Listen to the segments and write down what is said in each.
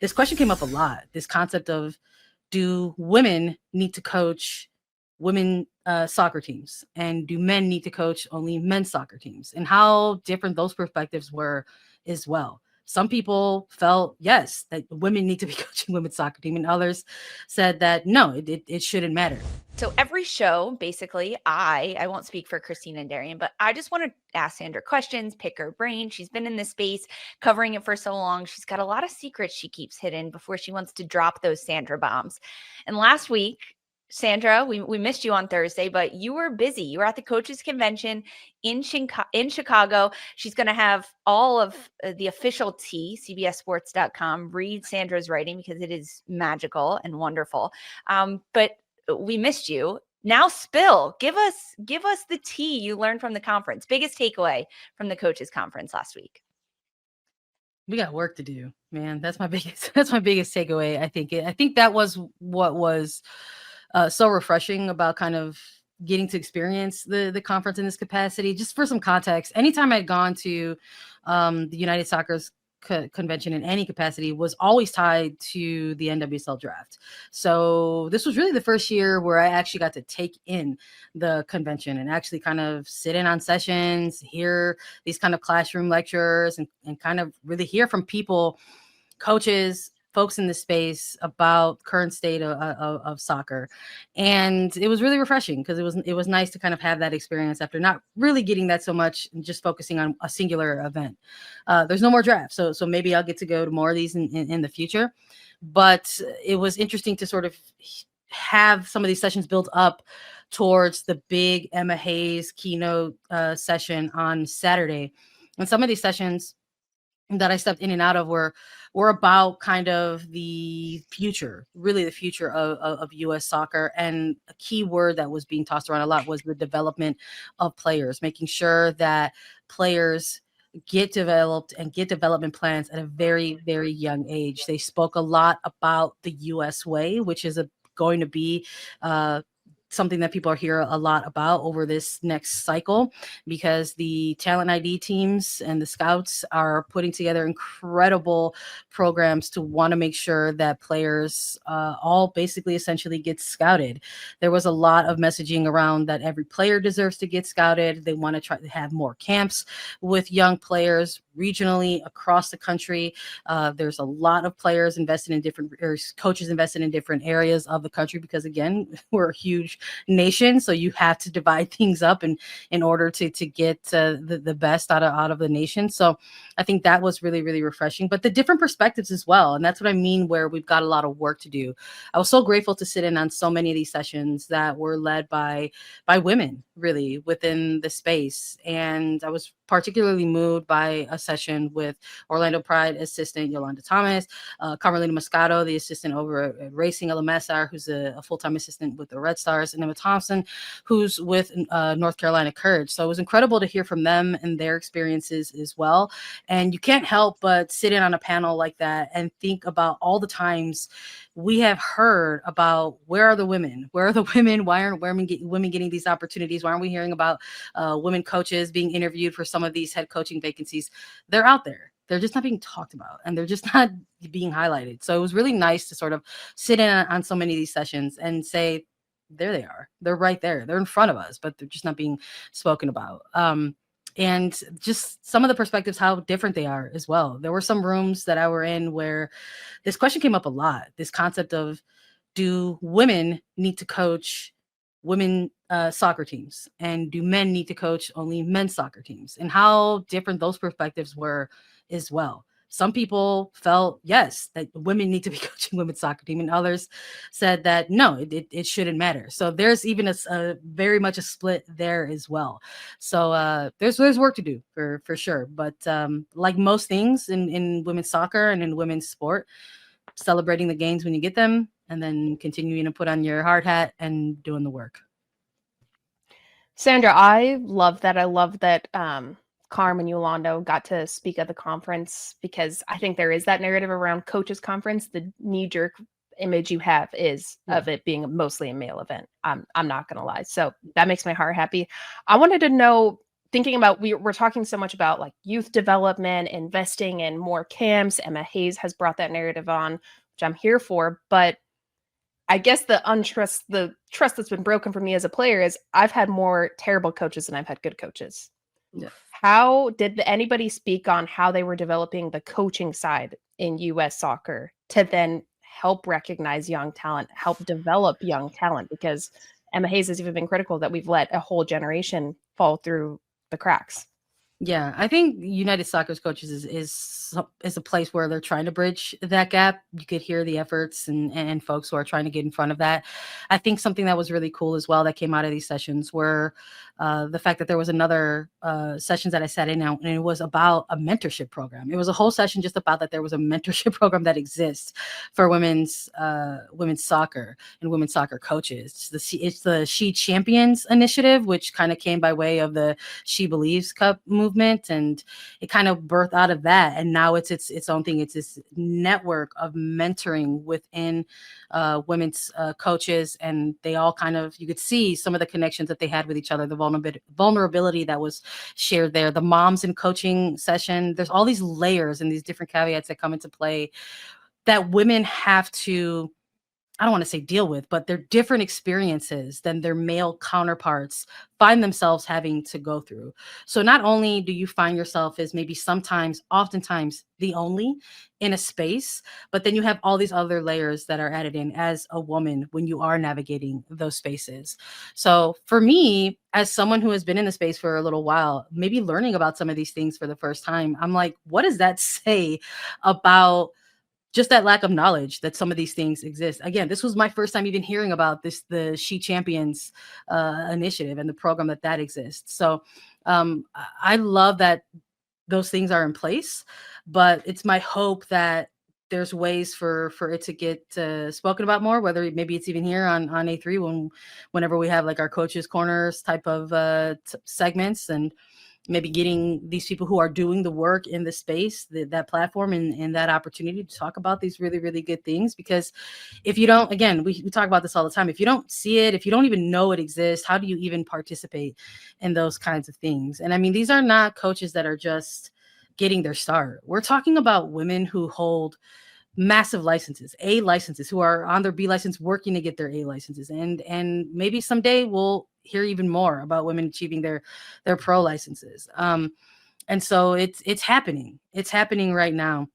This question came up a lot. This concept of, do women need to coach women soccer teams, and do men need to coach only men's soccer teams, and how different those perspectives were as well. Some people felt, yes, that women need to be coaching women's soccer team, and others said that no, it shouldn't matter. So every show, basically, I won't speak for Christina and Darian, but I just want to ask Sandra questions, pick her brain. She's been in this space, covering it for so long. She's got a lot of secrets she keeps hidden before she wants to drop those Sandra bombs. And last week, Sandra, we missed you on Thursday, but you were busy. You were at the coaches convention in Chicago. She's going to have all of the official tea, CBSSports.com, read Sandra's writing because it is magical and wonderful. But we missed you. Now spill. Give us the tea you learned from the conference. Biggest takeaway from the coaches conference last week. We got work to do, man. That's my biggest takeaway. I think that was what was so refreshing about kind of getting to experience the conference in this capacity. Just for some context, anytime I'd gone to the United Soccer's convention in any capacity was always tied to the NWSL draft. So this was really the first year where I actually got to take in the convention and actually kind of sit in on sessions, hear these kind of classroom lectures, and kind of really hear from people, coaches, folks in the space about current state of soccer. And it was really refreshing because it was nice to kind of have that experience after not really getting that so much and just focusing on a singular event. There's no more draft. So maybe I'll get to go to more of these in the future. But it was interesting to sort of have some of these sessions build up towards the big Emma Hayes keynote session on Saturday. And some of these sessions that I stepped in and out of were about kind of the future, really the future of U.S. soccer. And a key word that was being tossed around a lot was the development of players, making sure that players get developed and get development plans at a very, very young age. They spoke a lot about the U.S. way, which is going to be something that people are hear a lot about over this next cycle, because the talent ID teams and the scouts are putting together incredible programs to want to make sure that players all basically essentially get scouted. There was a lot of messaging around that every player deserves to get scouted. They want to try to have more camps with young players regionally across the country. There's a lot of players invested in different, or coaches invested in different areas of the country, because again, we're a huge nation, so you have to divide things up in order to get the best out of the nation. So I think that was really, really refreshing, but the different perspectives as well. And that's what I mean, where we've got a lot of work to do. I was so grateful to sit in on so many of these sessions that were led by women really within the space. And I was particularly moved by a session with Orlando Pride assistant Yolanda Thomas, Carmelina Moscato, the assistant over at Racing LMSR, who's a full-time assistant with the Red Stars, and Emma Thompson, who's with North Carolina Courage. So it was incredible to hear from them and their experiences as well. And you can't help but sit in on a panel like that and think about all the times we have heard about, where are the women? Where are the women? Why aren't women getting these opportunities? Why aren't we hearing about women coaches being interviewed for some of these head coaching vacancies? They're out there. They're just not being talked about, and they're just not being highlighted. So it was really nice to sort of sit in on so many of these sessions and say, there they are. They're right there. They're in front of us, but they're just not being spoken about. And just some of the perspectives, how different they are as well. There were some rooms that I were in where this question came up a lot. This concept of, do women need to coach women soccer teams, and do men need to coach only men's soccer teams, and how different those perspectives were as well. Some people felt, yes, that women need to be coaching women's soccer team, and others said that no, it shouldn't matter. So there's even a very much a split there as well. So there's work to do for sure. But like most things in women's soccer and in women's sport, celebrating the gains when you get them, and then continuing to put on your hard hat and doing the work. Sandra, I love that. I love that Carm and Yolanda got to speak at the conference, because I think there is that narrative around coaches conference. The knee-jerk image you have is of it being mostly a male event. I'm not going to lie. So that makes my heart happy. I wanted to know, thinking about, we're talking so much about like youth development, investing in more camps. Emma Hayes has brought that narrative on, which I'm here for. But I guess the trust that's been broken for me as a player is I've had more terrible coaches than I've had good coaches. Yeah. How did anybody speak on how they were developing the coaching side in US soccer to then help recognize young talent, help develop young talent? Because Emma Hayes has even been critical that we've let a whole generation fall through the cracks. Yeah, I think United Soccer's coaches is a place where they're trying to bridge that gap. You could hear the efforts and folks who are trying to get in front of that. I think something that was really cool as well that came out of these sessions were the fact that there was another sessions that I sat in on, and it was about a mentorship program. It was a whole session just about that there was a mentorship program that exists for women's soccer and women's soccer coaches. It's the She Champions initiative, which kind of came by way of the She Believes Cup movement, and it kind of birthed out of that, and now it's its own thing. It's this network of mentoring within women's coaches, and they all kind of, you could see some of the connections that they had with each other, the vulnerability that was shared there, the moms in coaching session. There's all these layers and these different caveats that come into play that women have to, I don't want to say deal with, but they're different experiences than their male counterparts find themselves having to go through. So not only do you find yourself as maybe oftentimes the only in a space, but then you have all these other layers that are added in as a woman when you are navigating those spaces. So for me, as someone who has been in the space for a little while, maybe learning about some of these things for the first time, I'm like, what does that say about just that lack of knowledge that some of these things exist? Again, this was my first time even hearing about the She Champions initiative and the program that exists. So I love that those things are in place, but it's my hope that there's ways for it to get spoken about more, whether maybe it's even here on A3 whenever we have like our coaches corners type of segments, and maybe getting these people who are doing the work in the space, that platform and that opportunity to talk about these really, really good things. Because if you don't, again, we talk about this all the time. If you don't see it, if you don't even know it exists, how do you even participate in those kinds of things? And I mean, these are not coaches that are just getting their start. We're talking about women who hold massive licenses, A licenses, who are on their B license working to get their A licenses. And maybe someday we'll hear even more about women achieving their pro licenses. And so it's happening. It's happening right now.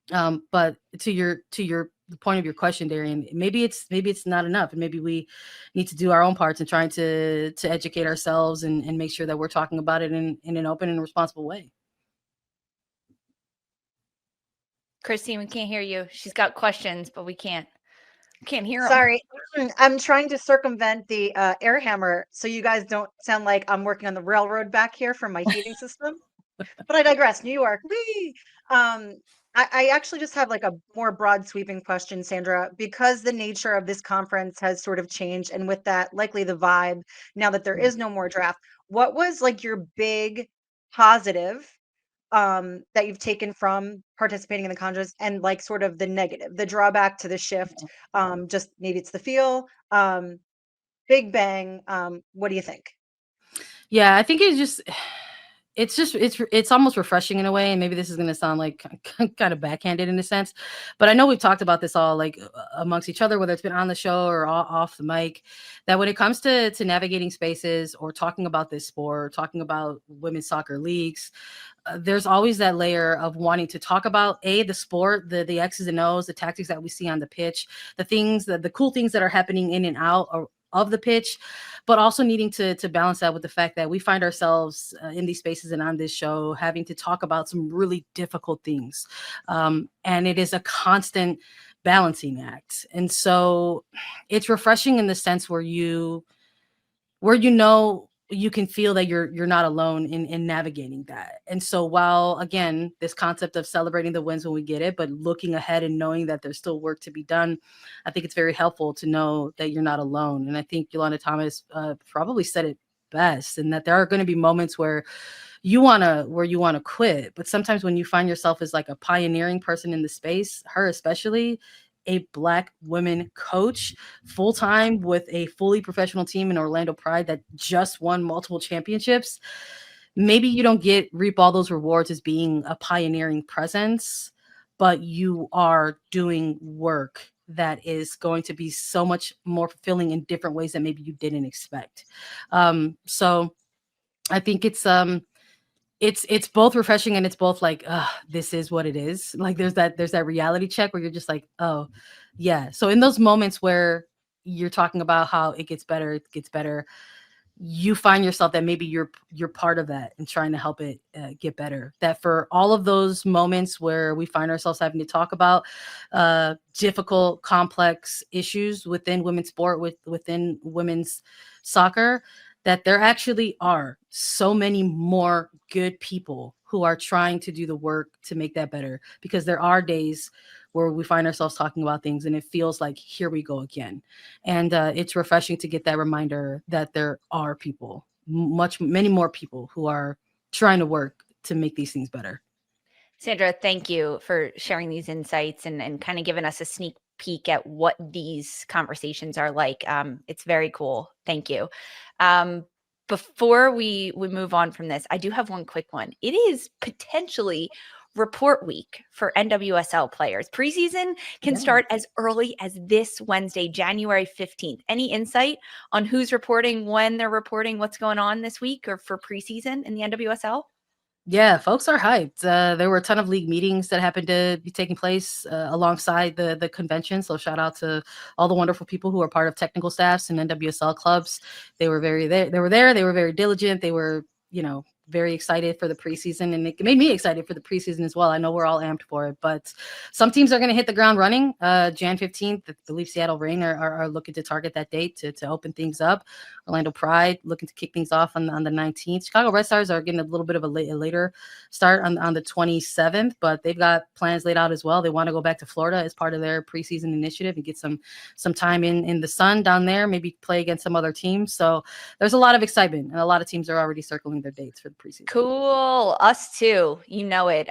But to the point of your question, Darian, maybe it's not enough, and maybe we need to do our own parts in trying to educate ourselves and make sure that we're talking about it in an open and responsible way. Christine, we can't hear you. She's got questions, but we can't hear them. Sorry, I'm trying to circumvent the air hammer so you guys don't sound like I'm working on the railroad back here for my heating system. But I digress. New York, whee! I actually just have like a more broad sweeping question, Sandra, because the nature of this conference has sort of changed, and with that, likely the vibe now that there is no more draft. What was like your big positive that you've taken from participating in the conference, and like sort of the negative, the drawback to the shift? Just maybe it's the feel. Big bang. What do you think? Yeah, I think it's almost refreshing in a way, and maybe this is going to sound like kind of backhanded in a sense, but I know we've talked about this all like amongst each other, whether it's been on the show or off the mic, that when it comes to navigating spaces or talking about this sport, talking about women's soccer leagues, there's always that layer of wanting to talk about the sport, the X's and O's, the tactics that we see on the pitch, the cool things that are happening in and out of the pitch, but also needing to balance that with the fact that we find ourselves in these spaces and on this show having to talk about some really difficult things. And it is a constant balancing act. And so it's refreshing in the sense where you can feel that you're not alone in navigating that. And so while, again, this concept of celebrating the wins when we get it, but looking ahead and knowing that there's still work to be done, I think it's very helpful to know that you're not alone. And I think Yolanda Thomas probably said it best, and that there are going to be moments where you want to quit. But sometimes when you find yourself as like a pioneering person in the space, her especially, a Black women coach full-time with a fully professional team in Orlando Pride that just won multiple championships, maybe you don't reap all those rewards as being a pioneering presence, but you are doing work that is going to be so much more fulfilling in different ways that maybe you didn't expect. So I think it's both refreshing, and it's both like, this is what it is. Like there's that reality check where you're just like, oh yeah. So in those moments where you're talking about how it gets better, you find yourself that maybe you're part of that and trying to help it get better. That for all of those moments where we find ourselves having to talk about difficult, complex issues within women's sport, within women's soccer, that there actually are so many more good people who are trying to do the work to make that better. Because there are days where we find ourselves talking about things and it feels like, here we go again. And it's refreshing to get that reminder that there are people, many more people who are trying to work to make these things better. Sandra, thank you for sharing these insights and kind of giving us a sneak peek at what these conversations are like. It's very cool. Thank you. Before we move on from this, I do have one quick one. It is potentially report week for NWSL players. Preseason can start as early as this Wednesday, January 15th. Any insight on who's reporting, when they're reporting, what's going on this week or for preseason in the NWSL? Yeah, folks are hyped. There were a ton of league meetings that happened to be taking place alongside the convention. So shout out to all the wonderful people who are part of technical staffs and NWSL clubs. They were They were very diligent. They were, very excited for the preseason, and it made me excited for the preseason as well. I know we're all amped for it, but some teams are going to hit the ground running. Jan 15th, I believe Seattle Reign are looking to target that date to open things up. Orlando Pride looking to kick things off on the 19th. Chicago Red Stars are getting a little bit of a later start on the 27th, but they've got plans laid out as well. They want to go back to Florida as part of their preseason initiative and get some time in the sun down there, maybe play against some other teams. So there's a lot of excitement, and a lot of teams are already circling their dates for the preseason. Cool. Us too. You know it.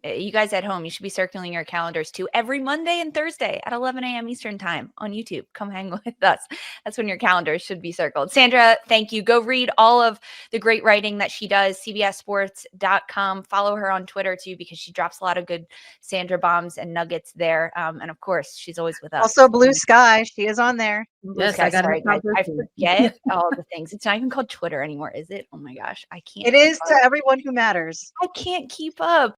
You guys at home, you should be circling your calendars too every Monday and Thursday at 11 a.m. Eastern time on YouTube. Come hang with us. That's when your calendars should be circled. Sandra, thank you. Go read all of the great writing that she does, cbssports.com. Follow her on Twitter too, because she drops a lot of good Sandra bombs and nuggets there. And of course, she's always with us. Also, Blue Sky. She is on there. Yes, I forget all the things. It's not even called Twitter anymore, is it? Oh my gosh, I can't. It is to everyone who matters. I can't keep up.